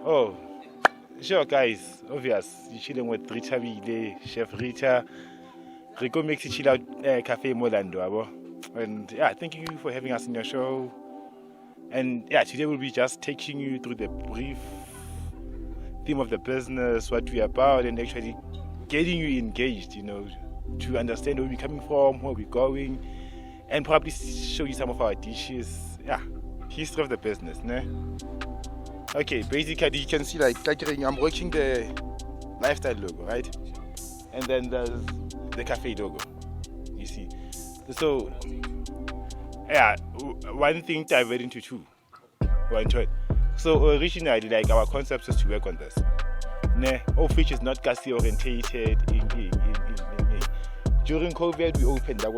Oh, sure, guys. Obvious. You're chilling with Rethabile, Chef Rita. Rico Mexi Chillout Cafe Molando. And yeah, thank you for having us in your show. And yeah, today we'll be just taking you through the brief theme of the business, what we're about, and actually getting you engaged, to understand where we're coming from, where we're going, and probably show you some of our dishes. Yeah, history of the business, ne? Okay, basically you can see like I'm working the lifestyle logo, right? And then there's the cafe logo. You see. So yeah, one thing diverted into two. One third. So originally like our concept was to work on this. Of which is not Kasi orientated during COVID we opened that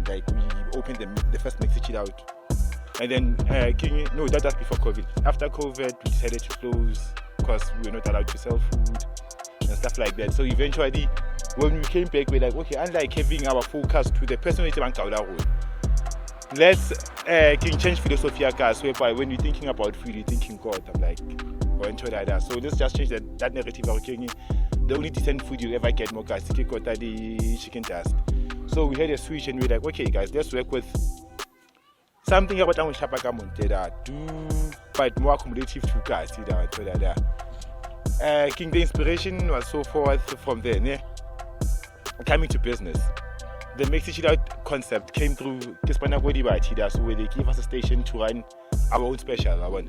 like we opened the first Mexi Chillout. And then, that was before COVID. After COVID, we decided to close because we were not allowed to sell food and stuff like that. So eventually, when we came back, we're like, okay, unlike having our focus to the personality bank, let's change philosophy, whereby when you're thinking about food, you're thinking God. I'm like, so let's just change that narrative. The only decent food you'll ever get, the chicken dust. So we had a switch and we're like, okay, guys, let's work with something about but more accommodative to guys. The inspiration was so forth from there. Coming to business, the Mexi Chillout concept came through so where they give us a station to run our own special.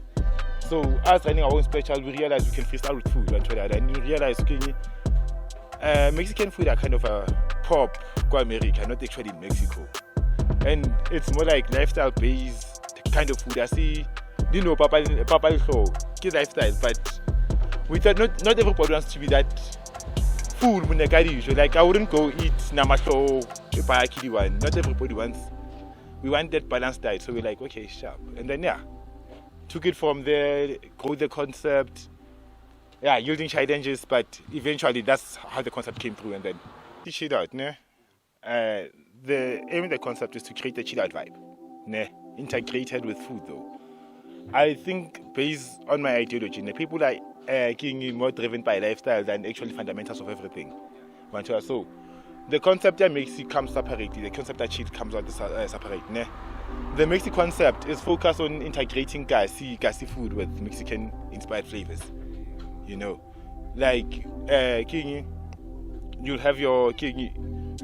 So us running our own special, we realized we can freestyle with food. And we realized Mexican food are kind of a pop go America, not actually in Mexico. And it's more like lifestyle based kind of food. I see, Papa lifestyle, but we thought not everybody wants to be that food when they usually. Like I wouldn't go eat namasho one. Not everybody wants. We want that balanced diet, so we're like, okay, sharp. And then took it from there, grow the concept. Yielding challenges, but eventually that's how the concept came through, and then teach it out, ne? The aim of the concept is to create a chill out vibe, integrated with food though. I think based on my ideology, people are getting more driven by lifestyle than actually fundamentals of everything. So the concept that makes it come separately, the concept that chill comes out separate. The Mexi concept is focused on integrating gasi food with Mexican inspired flavors. Like you'll have your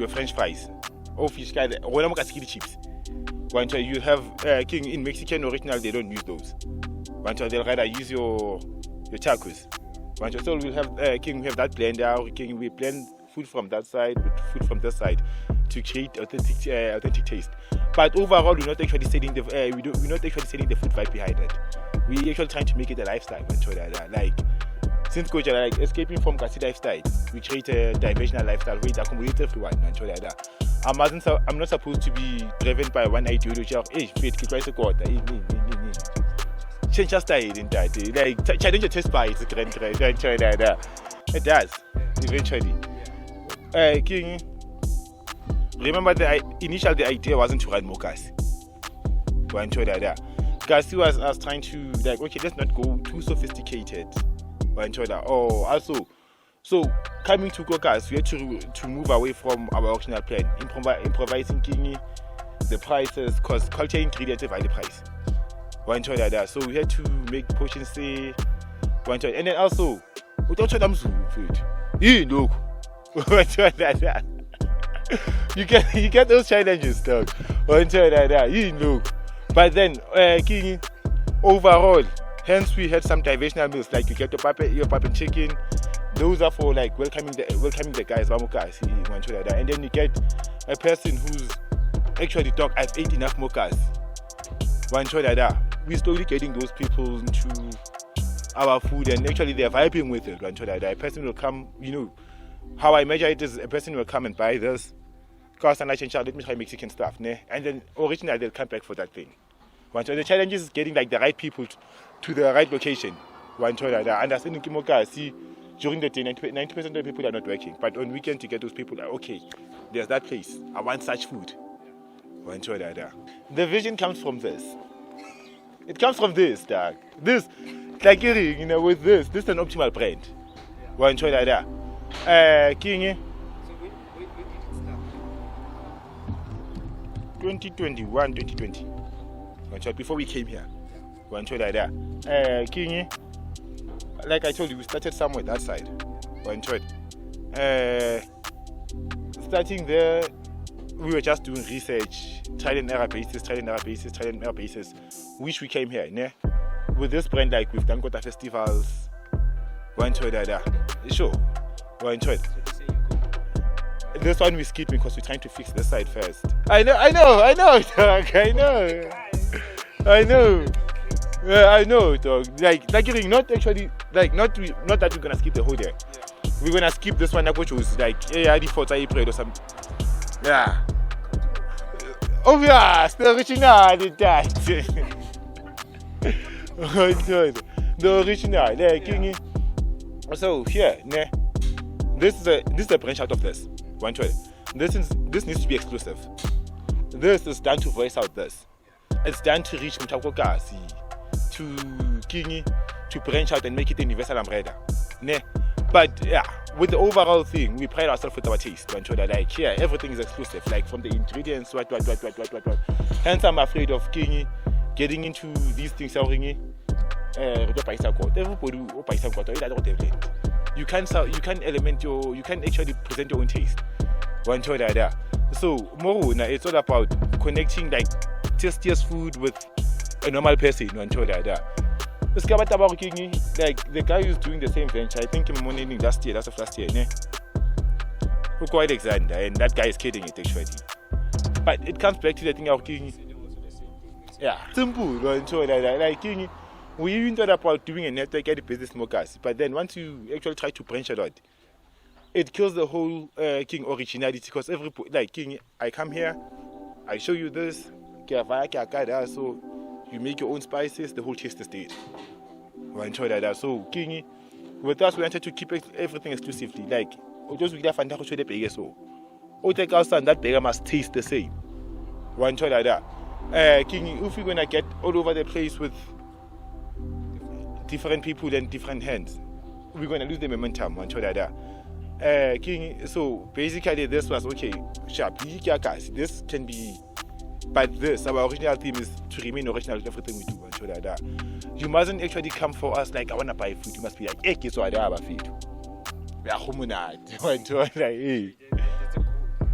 French fries. Or fish guy, chips. You have in Mexican original, they don't use those. They'll rather use your tacos. So we'll have we have that blender. We blend food from that side with food from this side to create authentic taste. But overall, we're not actually selling the we're not actually selling the food vibe behind it. We're actually trying to make it a lifestyle. Like since coach like escaping from Kasi lifestyle, we create a diversional lifestyle where it accommodates everyone. I'm not supposed to be driven by one ideology of change your style in that. Like challenge your taste buds, it does eventually. Remember the idea wasn't to run more Kasi. Kasi was us trying to like, okay, let's not go too sophisticated. So coming to Kokas, we had to move away from our original plan, improvising the prices, because culture ingredients by the price. So we had to make portions say, and then also, without them food. Look, you get those challenges, dog. Look, but then overall. Hence, we had some diversional meals, like you get your pap and chicken. Those are for like welcoming the guys, and then you get a person who's actually talk. I've ate enough mokas. We're slowly getting those people into our food, and actually they're vibing with it. A person will come, how I measure it is a person will come and buy this. Cost and I change out, let me try Mexican stuff, and then originally they'll come back for that thing. The challenge is getting like the right people to the right location. Understanding see during the day 90% of the people are not working, but on weekend to get those people like, okay, there's that place, I want such food. The vision comes from this. It comes from this, dog. This, like you know, with this is an optimal brand. One enjoy like that. King. So when did it start? 2021, 2020. Before we came here. One enjoy like that. King. Like I told you, we started somewhere that side. One enjoy. Starting there, we were just doing research, trial and error basis, which we came here, ne? With this brand, like we've done Kota festivals, one to the other. Sure, one to it. This one we skipped because we're trying to fix this side first. I know, dog. I know, dog. Like not actually, like not that we're gonna skip the whole day. We're gonna skip this one, which was like default April or something. Yeah. Oh yeah, still reaching out the that. The original, like so here, ne. This is a branch out of this. One choice. This needs to be exclusive. This is done to voice out this. It's done to reach Mutakokasi, to Kingi, to branch out and make it a universal umbrella. Ne. But yeah, with the overall thing, we pride ourselves with our taste to ensure that like here everything is exclusive, like from the ingredients, what. Hence I'm afraid of getting into these things. Everybody you can't actually present your own taste. One choice there. So more it's all about connecting like tastiest food with a normal person. One choice there. Like the guy who's doing the same venture, I think in Monne last year, that's of last year, ne? Who quite Alexander, and that guy is kidding it actually. But it comes back to the thing of King. Yeah, simple, like King. We even thought about doing a network at the business smokers, but then once you actually try to branch it out, it kills the whole King originality because every like King, I come here, I show you this, so you make your own spices, the whole taste is there. We enjoy that. So, King, with us, we wanted to keep everything exclusively. Like, just we have to show the burger so. Or take out that burger must taste the same. We enjoy that. King, if we're gonna get all over the place with different people and different hands, we're gonna lose the momentum. We enjoy that. King, so basically, this was okay. Sharp, this can be. But this, our original theme is to remain original with everything we do. You mustn't actually come for us like, I want to buy food. You must be like, hey, kids, I don't have food.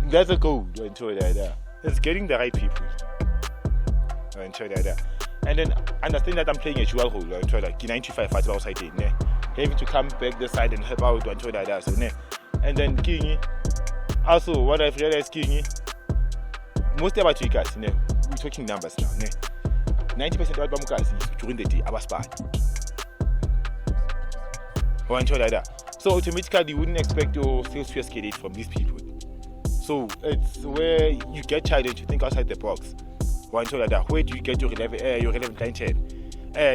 That's a code. It's getting the right people. And then understand that I'm playing a dual role. Like 95 fights outside it. Having to come back this side and help out. And then Kingy. Also, what I've realized, Kingy. Most about you guys, we're talking numbers now. 90% of our guys during the day, our spot. So automatically, you wouldn't expect your sales to escalate from these people. So it's where you get challenged to think outside the box. Where do you get your relevant clientele?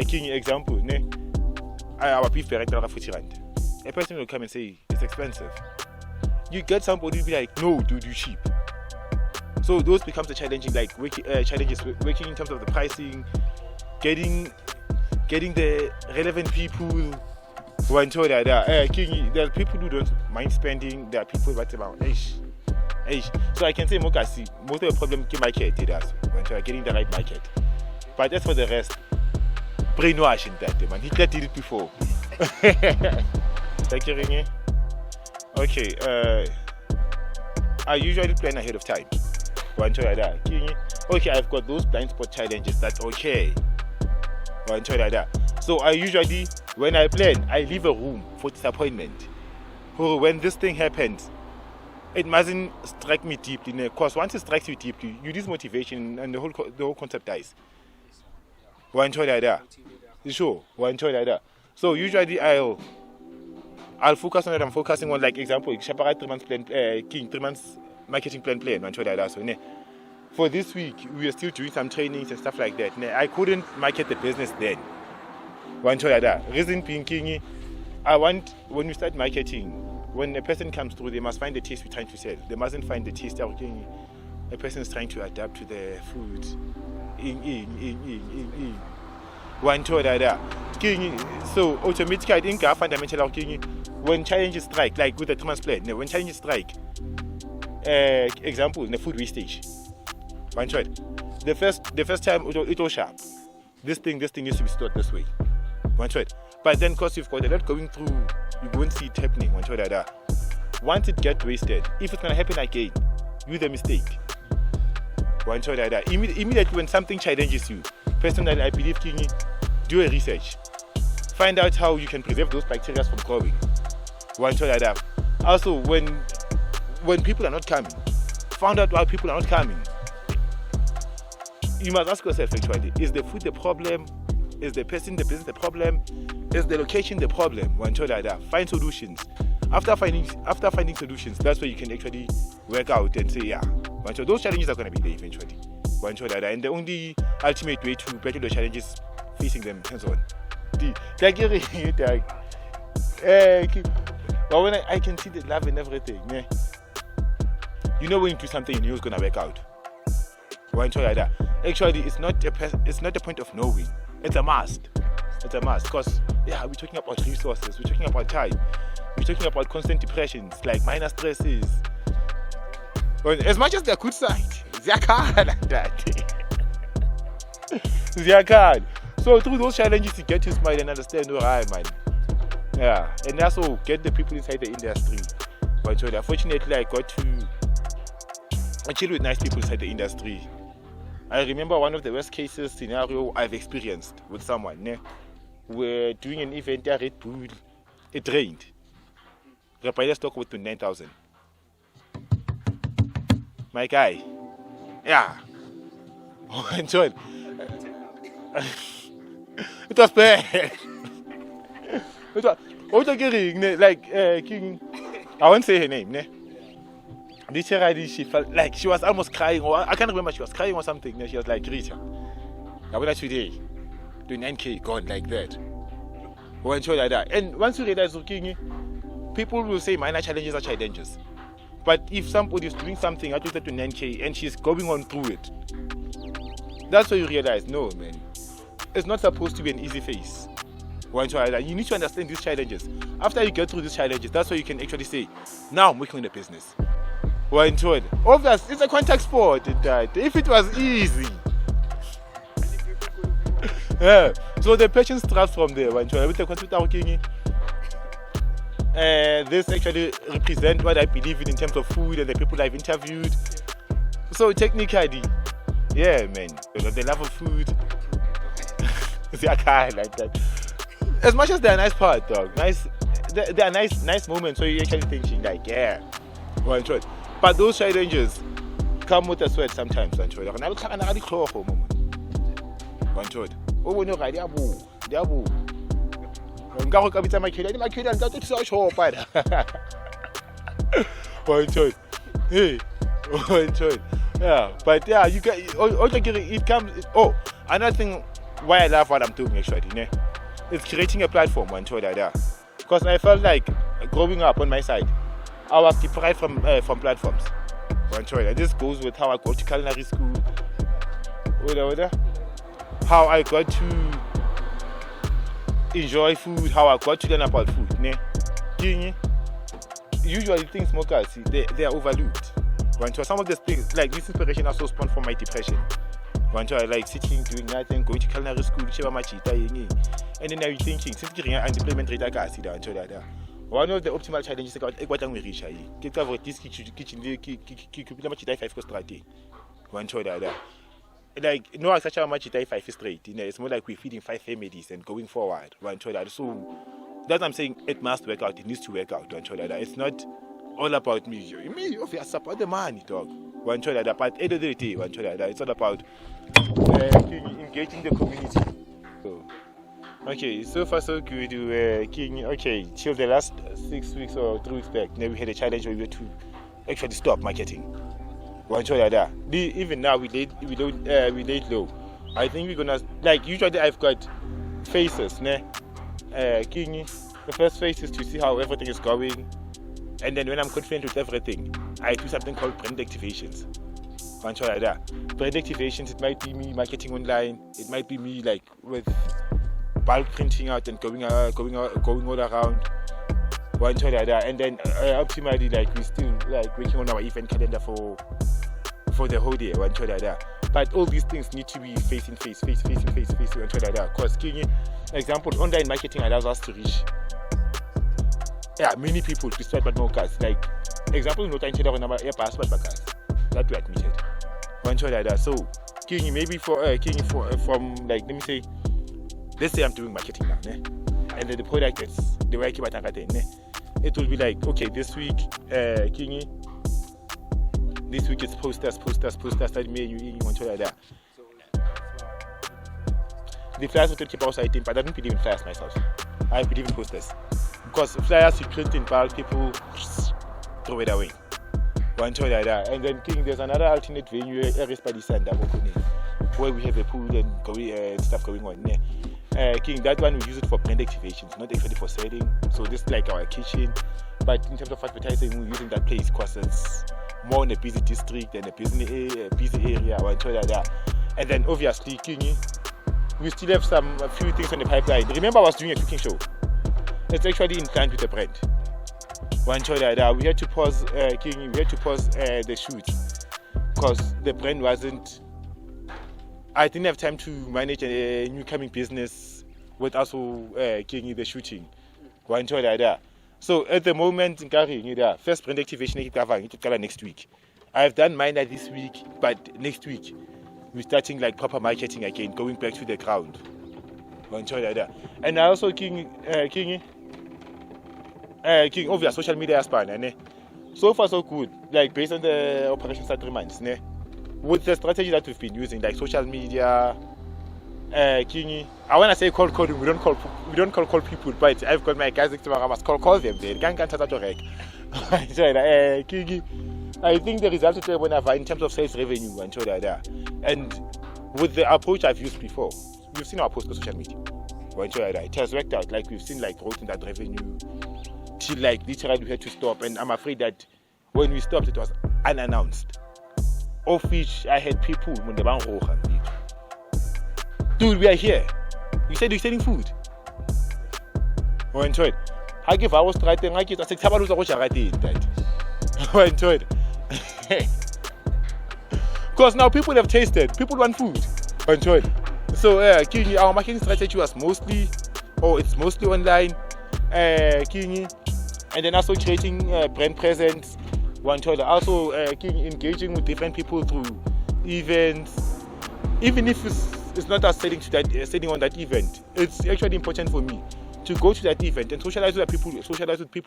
King example, our beef director of 40 rand. A person will come and say it's expensive. You get somebody who be like, no, dude, you cheap. So those becomes the challenging, like challenges working in terms of the pricing, getting the relevant people who enjoy that. There are people who don't mind spending. There are people that about So I can say most of the problem in market is getting the right market. But as for the rest, brainwashing that man. Hitler did it before. Thank you, Ringy. Okay. I usually plan ahead of time. Okay, I've got those blind spot challenges. That's okay. So I usually, when I plan, I leave a room for disappointment. When this thing happens, it mustn't strike me deeply. Because once it strikes you deeply, you lose motivation and the whole concept dies. Sure. So usually I'll focus on it. I'm focusing on, like, example, 3 months plan, 3 months marketing plan. So, for this week, we are still doing some trainings and stuff like that. I couldn't market the business then. Reason being, I want, when we start marketing, when a person comes through, they must find the taste we're trying to sell. They mustn't find the taste that a person is trying to adapt to the food. One to that. So automatically I think fundamental when challenges strike, like with the transplant, when challenges strike, example in the food wastage. One shot. The first time it was sharp. This thing needs to be stored this way. One shot. But then because you've got a lot going through, you won't see it happening. One shot that. Once it gets wasted, if it's gonna happen again, you the mistake. One shot that. Immediately when something challenges you, personally I believe do a research. Find out how you can preserve those bacteria from growing. One shot that. Also when people are not coming, find out why people are not coming. You must ask yourself actually, is the food the problem? Is the person, the business the problem? Is the location the problem? One shot that. Find solutions. After finding solutions, that's where you can actually work out and say, yeah, one shot, those challenges are going to be there eventually. One shot that. And the only ultimate way to battle the challenges facing them hands on. But when I can see the love and everything, yeah. You know when you do something you know it's gonna work out. One shot like that. Actually, it's not a point of knowing. It's a must. It's a must because we're talking about resources. We're talking about time. We're talking about constant depressions, like minor stresses. But as much as the good side, they can't like that. They can't. So through those challenges, you get to smile and understand, alright, man. Yeah, and also get the people inside the industry. But so fortunately, I got to chill with nice people inside the industry. I remember one of the worst cases scenario I've experienced with someone. We're doing an event at Red Bull. It rained. Rethabile stock with 29,000. My guy. Yeah. Oh, enjoy. It was bad. It was like King. I won't say her name. Literally, she felt like she was almost crying, or I can't remember, she was crying or something. She was like, Rita, I will today do 9K gone like that. Or show like that. And once you realize, people will say minor challenges are challenges. But if somebody is doing something at least to 9K and she's going on through it, that's when you realize, no, man, it's not supposed to be an easy phase. You need to understand these challenges. After you get through these challenges, that's why you can actually say, now I'm working on the business. Obviously, it's a contact sport. If it was easy. Yeah. So the patience starts from there. With the computer working, this actually represents what I believe in terms of food and the people I've interviewed. So technically, yeah, man, the love of food. See, I can't like that. As much as they're a nice part, dog. They are nice moments where you're actually thinking like, yeah, but those challenges come with a sweat sometimes. Yeah, but yeah, you get it comes. Oh, another thing why I love what I'm doing actually, it's creating a platform. Because I felt like growing up on my side, I was deprived from platforms. This goes with how I go to culinary school, how I got to enjoy food, how I got to learn about food. Usually things smokers, they are overlooked. Some of the things, like this inspiration also spawned from my depression. Like sitting, doing nothing, going to culinary school, and then now you're thinking, since you're unemployment rate, one of the optimal challenges is what I'm reach. Get covered this kitchen, like no such a much 5 straight. It's more like we're feeding 5 families and going forward. So that's what I'm saying, it must work out, it needs to work out. It's not all about me. If you support the money, dog. But at the end of the day, it's all about engaging the community. So, okay, so far so good. Till the last 6 weeks or 3 weeks back, we had a challenge where we had to actually stop marketing. Even now we laid low. I think we're gonna, like, usually I've got phases. The first phase is to see how everything is going, and then when I'm confident with everything, I do something called brand activations. Brand activations, it might be me marketing online, it might be me like with bulk printing out and going all around. One to the other, and then optimally, like we still like working on our event calendar for the whole day. One to the other, but all these things need to be face to face. One to the other. Because, example, online marketing allows us to reach many people despite what more cars. Like example, not until our number passport cars that we admitted. One to the other. So, maybe from like let me say, let's say I'm doing marketing now, ne? And then the product is the way I keep it. It will be like, okay, this week, this week it's posters, that may you want to like that. The flyers will keep outside, but I don't believe in flyers myself. I believe in posters. Because flyers you print in bulk, people throw it away. One to like that. And then there's another alternate venue, Aris by the Sand, where we have a pool and stuff going on there. That one we use it for brand activations, not actually for selling. So this is like our kitchen, but in terms of advertising, we're using that place because it's more in a busy district and a busy area. And then obviously, we still have a few things on the pipeline. Remember, I was doing a cooking show. It's actually inclined with the brand. We had to pause. The shoot because the brand wasn't. I didn't have time to manage a new coming business with also the shooting. So at the moment, first brand activation next week. I've done mine this week, but next week we're starting like proper marketing again, going back to the ground. And I also obvious social media span. So far so good, like based on the operations that reminds. With the strategy that we've been using, like social media, I want to say cold calling. We don't call people, but I've got my guys next to me. I must call them. They can't touch it. I think the results that we're going to find in terms of sales revenue and with the approach I've used before, we've seen our post on social media. It has worked out. Like we've seen like growth in that revenue till like literally we had to stop, and I'm afraid that when we stopped, it was unannounced. Of which I had people when they were dude, we are here. You said you're selling food. I give I was trying I get I said because now people have tasted, people want food. So our marketing strategy was mostly online, and then also creating brand presence. Also engaging with different people through events, even if it's not us selling on that event. It's actually important for me to go to that event and socialize with people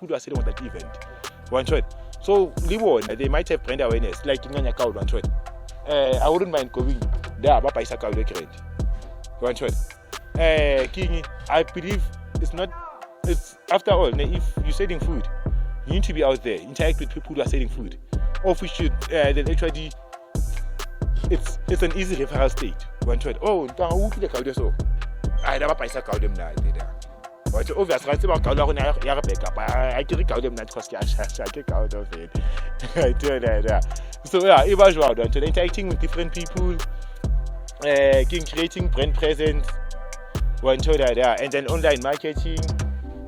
who are selling on that event. So they might have brand awareness, like in Kau. I wouldn't mind going there, but I believe it's after all, if you're selling food, you need to be out there, interact with people who are selling food. Or if we should, then actually, it's an easy referral state. Oh, I never buy a cow them now. Obviously, I can't cow them because I can't out of it. So, interacting with different people, creating brand presence, and then online marketing.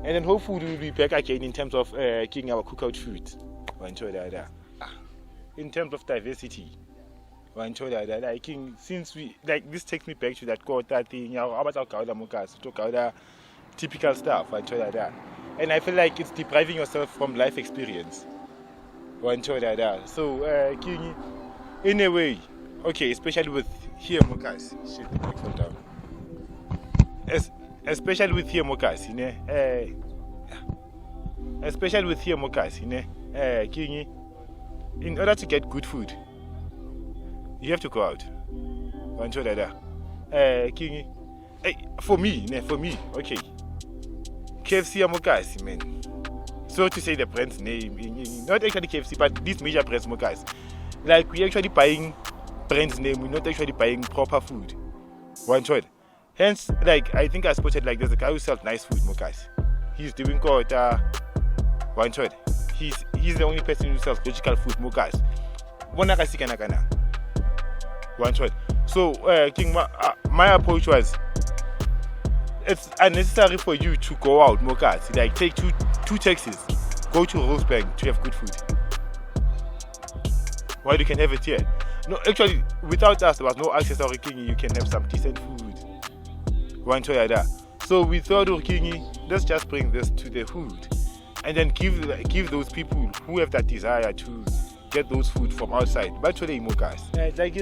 And then hopefully we'll be back again in terms of getting our cookout food. In terms of diversity. Since we this takes me back to that quota thing, about typical stuff. And I feel like it's depriving yourself from life experience. So in a way, okay, especially with here Mokas. Shit, fall down. Especially with here Mokas, especially with here Mokas, in order to get good food, you have to go out. For me, okay. KFC Mokas, man. So to say the brand's name, not actually KFC, but these major brands Mokas. Like we're actually buying brand's name, we're not actually buying proper food. Hence, like I think I spotted like there's a guy who sells nice food, Mokas. He's doing quota. He's the only person who sells logical food, Mokas. So, my approach was it's unnecessary for you to go out, Mokas. Like take two taxis, go to Rosebank to have good food. While you can have it here. No, actually, without us, there was no access to Kingi. You can have some decent food. One choice like that. So we thought, Kingi, let's just bring this to the hood, and then give those people who have that desire to get those food from outside. But today, Mokas. Like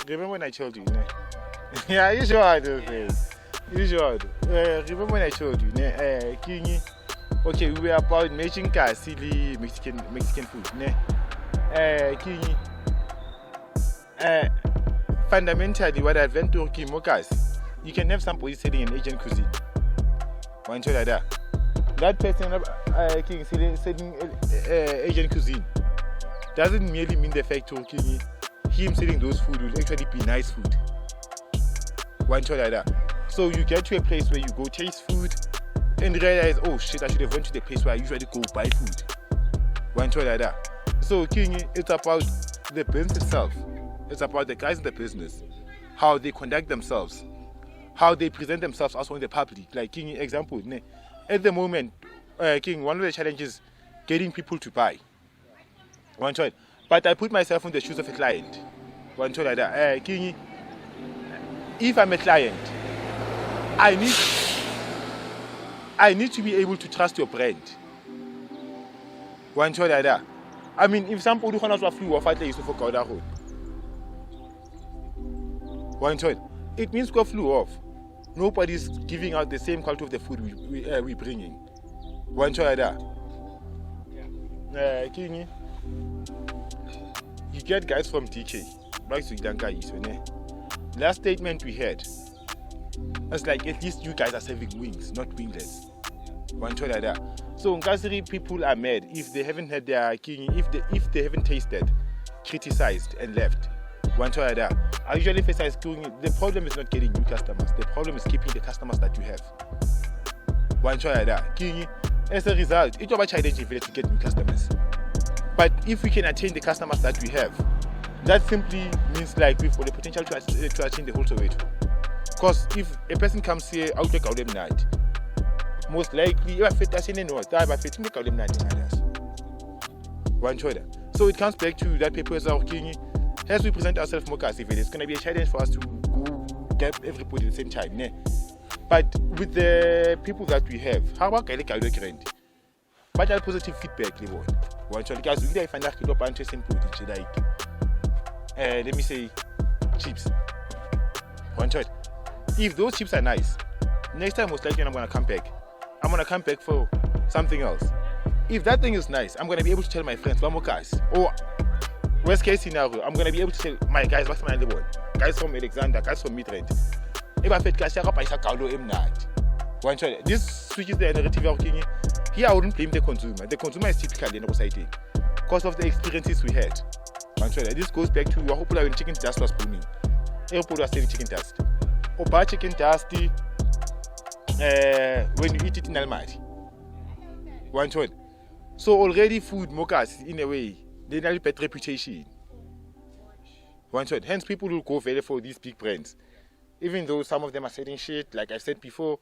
remember when I told you? Yeah, you sure do. You sure. Remember when I told you? Kingi. Okay, we were about making silly Mexican food. Kingi. Fundamentally, what I've learned to Mokas, you can have somebody selling an Asian cuisine. One choice like that. That person selling Asian cuisine doesn't merely mean the fact to him selling those food will actually be nice food. One choice like that. So you get to a place where you go taste food and realize, oh shit, I should have went to the place where I usually go buy food. One choice like that. So Kingi, it's about the business itself. It's about the guys in the business, how they conduct themselves, how they present themselves also in the public. Like Kingi, example, at the moment, King, one of the challenges getting people to buy. One choice. But I put myself in the shoes of a client. One choice like that. Kingi, if I'm a client, I need to be able to trust your brand. One choice like that. I mean, if somebody flew off at least for Kauda, one choice, it means go flew off. Nobody's giving out the same quality of the food we're bringing. One choice like that. Kingi, you get guys from DK, last statement we had, it's like at least you guys are serving wings, not wingless. One choice like that. So Ngasiri people are mad if they haven't had their Kingi, if they haven't tasted, criticized and left. One choice like that. I usually face as Kingi, the problem is not getting new customers. The problem is keeping the customers that you have. One choice like that. Kingi, as a result, it's about challenging to get new customers. But if we can attain the customers that we have, that simply means like we've got the potential to attain the whole Soweto. Because if a person comes here out of the night, most likely you are fit as in the north, but fitting the Kaulem night in others. One choice. So it comes back to that paper as our Kingi. As we present ourselves more if it's going to be a challenge for us to go get everybody at the same time. But with the people that we have, how about Kaili Grand? But I positive feedback, one choice. Because we find out a interesting food, like let me say chips. One choice. If those chips are nice, next time most likely I'm going to come back. I'm going to come back for something else. If that thing is nice, I'm going to be able to tell my friends, guys. Or worst case scenario, I'm going to be able to tell my guys, what's my neighborhood? Guys from Alexander, guys from Midrand. If I fed guys, one choice. This switches the narrative of Kingi. Here I wouldn't blame the consumer. The consumer is typically in society because of the experiences we had. One choice. This goes back to what when chicken dust was booming. Everybody was selling chicken dust. Or buy chicken dust when you eat it in Almaty. One choice. So already food mokas in a way, they have a bad reputation. One choice. Hence people will go very for these big brands. Even though some of them are selling shit, like I said before,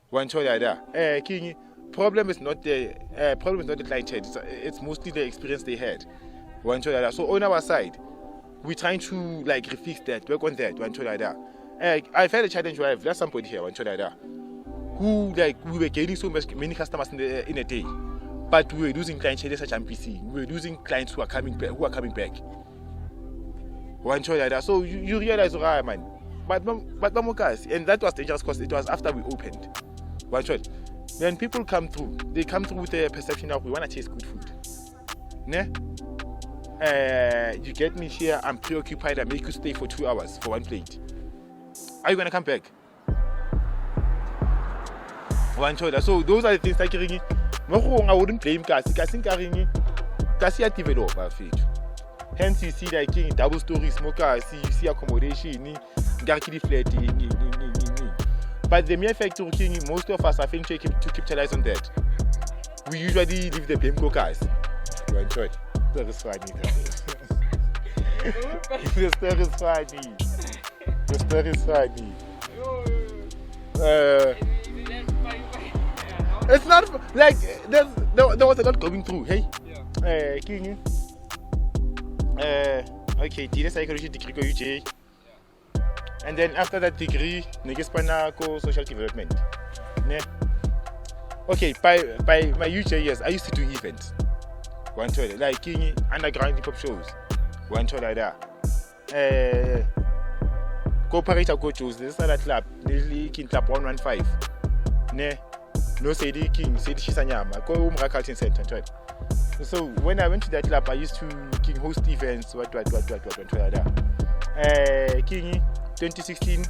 one choice like that. Kingi, problem is not the client head. It's mostly the experience they had. One choice like that. So on our side, we're trying to like refix that, work on that. One choice like that. I've had a challenge where I've lost somebody here. One choice like that. Who like we were gaining so many customers in a day, but we were losing clients such as MPC. We were losing clients who are coming back. One choice like that. So you realize, right, man. But guys, and that was dangerous because it was after we opened. One choice. When people come through, they come through with a perception of we want to taste good food. You get me here, I'm preoccupied, I make you stay for 2 hours for one plate. Are you going to come back? One choice. So those are the things like ringi. I wouldn't blame Kasi. Kasi are developer. Hence you see like double story smoker, you see accommodation, but the mere fact of most of us are failing to capitalize on that. We usually leave the blame go guys. You enjoy. That is funny. The story is funny. It's not like there was a lot going through. Hey, King. Okay, did a psychology degree go UJ, and then after that degree, Negispana go social development. Ne? Okay, by my UJ years, I used to do events. One toilet, like King underground hip hop shows. One toilet like that. Cooperator coaches, this is that club, nearly King Club 115. Ne? No, say the King, say the Shisanyama, go home Culture Center. So when I went to that club, I used to King host events, what like that. King 2016,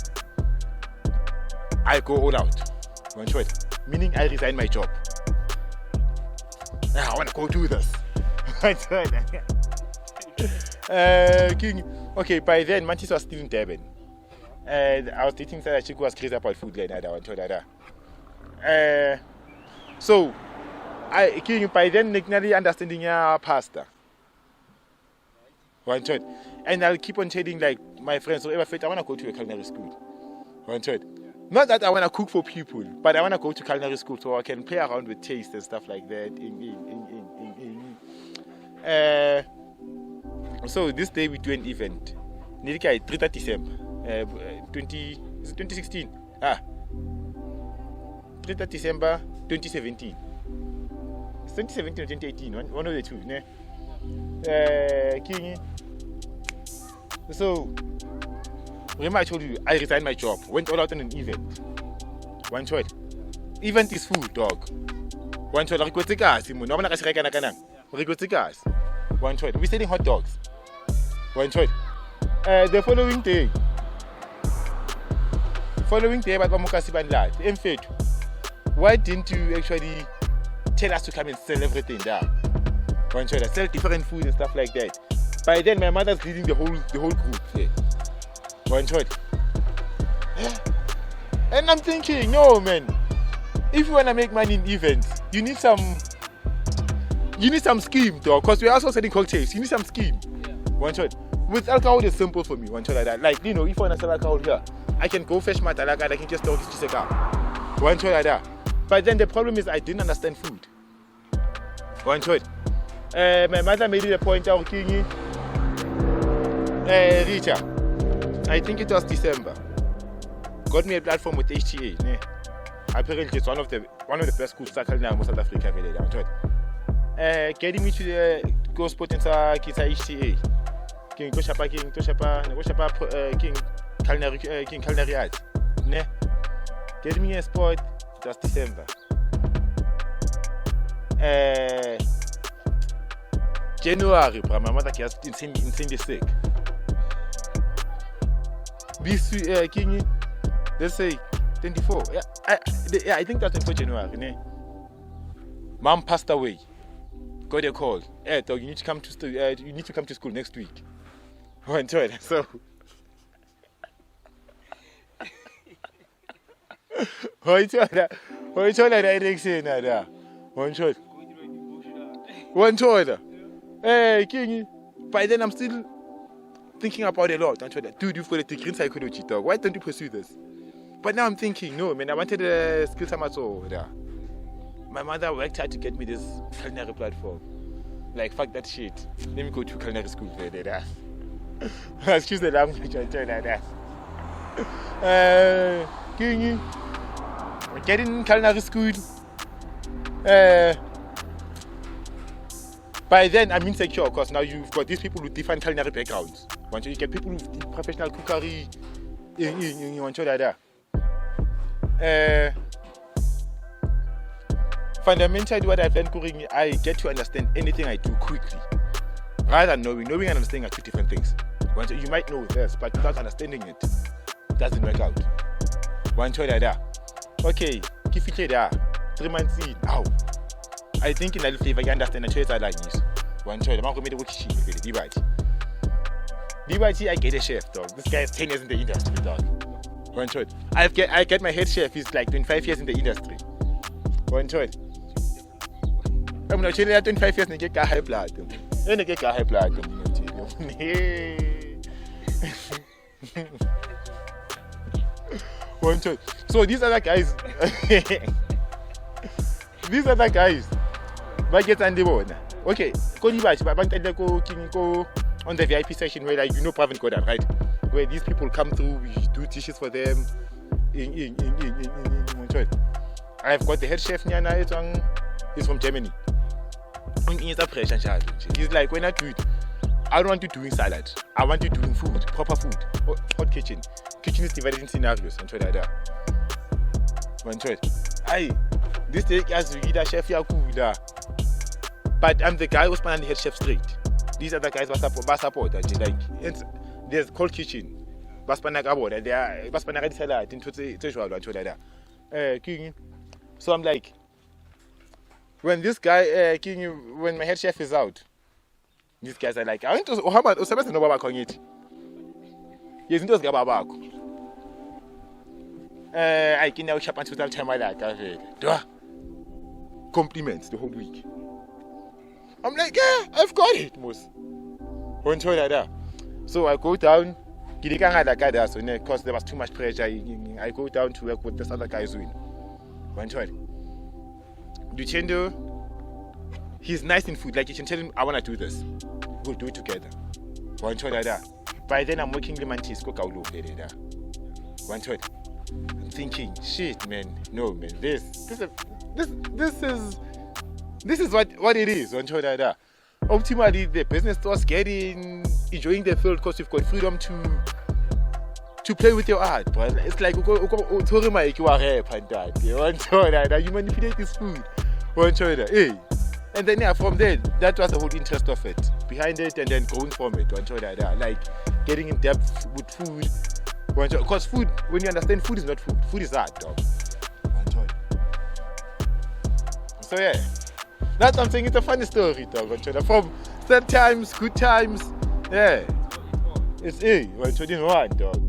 I go all out. One shot, meaning I resign my job. I want to go do this. King, okay, by then Manchester was still in Durban. I was dating that she was crazy about food like that. So I King by then nearly understanding your pastor. One shot. And I'll keep on telling like my friends, so if I want to go to a culinary school. One shot. Not that I want to cook for people, but I want to go to culinary school so I can play around with taste and stuff like that. So this day we do an event. Nilika 3 December 2016. 3 December 2017. It's 2017 or 2018, one of the two. Ne? King. So remember I told you I resigned my job, went all out on an event. One choice. Event is food, dog. One choice. One choice. We're selling hot dogs. One choice. The following day, but in fact, why didn't you actually tell us to come and sell everything there? One choice. Sell different food and stuff like that. By then, my mother's leading the whole group. Yeah. One choice. And I'm thinking, no man, if you wanna make money in events, you need some scheme, though, because we're also selling cocktails. You need some scheme. Yeah. One shot. With alcohol, it's simple for me. One shot like that. Like, you know, if I wanna sell alcohol here, I can go fetch my talaga, I can just talk to car. One shot like that. But then the problem is I didn't understand food. One shot. My mother made it a point of Kingi. Rita. I think it was December. Got me a platform with HTA. Ne? Apparently, it's one of the best schools in South Africa. Getting me to the go spot in HTA. King Toshapa King Culinary Arts. Ne? Getting me a spot. It was December. January, my mother gets insanely sick. This King, let's say 24. I think that's 24 January. Ne? Mom passed away. Got a call. Hey, dog, you need to come to school next week. One choice. So. One choice. Hey, King. By then I'm still thinking about a lot. Dude, you've got a degree in psychology, dog. Why don't you pursue this? But now I'm thinking, no, man, I wanted a skill samato. My mother worked hard to get me this culinary platform. Like, fuck that shit. Let me go to culinary school. Excuse the language, I tell like that. King, getting culinary school. By then, I'm insecure because now you've got these people with different culinary backgrounds. Once you get people with professional cookery, you want to like that. Fundamentally, what I've learned cooking, I get to understand anything I do quickly. Rather than knowing and understanding are two different things. Once you might know this, but without understanding it, doesn't work out. One choice like that. Okay, keep it there. 3 months in. Ow. I think in a little flavor, you understand the choice I like this. One choice, I'm going to make it. I get a chef, dog. This guy is 10 years in the industry, dog. One choice. I get my head chef, he's like 25 years in the industry. One choice. I'm not sure 25 years and get high blood. And get high blood. One choice. So these other guys, but get on the board. Okay, go on the VIP section where like private Kodan, right? Where these people come through, we do dishes for them. I've got the head chef Nyana, he's from Germany. He's like, when I do it, I don't want you doing salad. I want you doing food, proper food, hot kitchen. Kitchen is divided in scenarios. This day as the chef Yakuda. But I'm the guy who's planning the head chef straight. These are the guys who support. Like, there's cold kitchen. And they are salad into the so I'm like, when this guy, when my head chef is out, these guys are like, I want to how much know about it. Yes, it does go back. I can now shop and total time like that. Compliments the whole week. I'm like, yeah, I've got it, most. So I go down, because there was too much pressure. I go down to work with this other guy doing. Duchendo, he's nice in food. Like you can tell him, I want to do this. We'll do it together. By then I'm working the mantis cook out over there. I'm thinking, shit, man. No, man. This is what it is. Ultimately, the business was enjoying the field because you've got freedom to play with your art. But it's like you are rap and that. You manipulate this food. Hey. And then from there, that was the whole interest of it. Behind it and then going from it. Like getting in depth with food. Because food, when you understand, food is not food. Food is art, dog. So yeah. That's what I'm saying. It's a funny story, dog. From sad times, good times. Yeah. It's one, dog.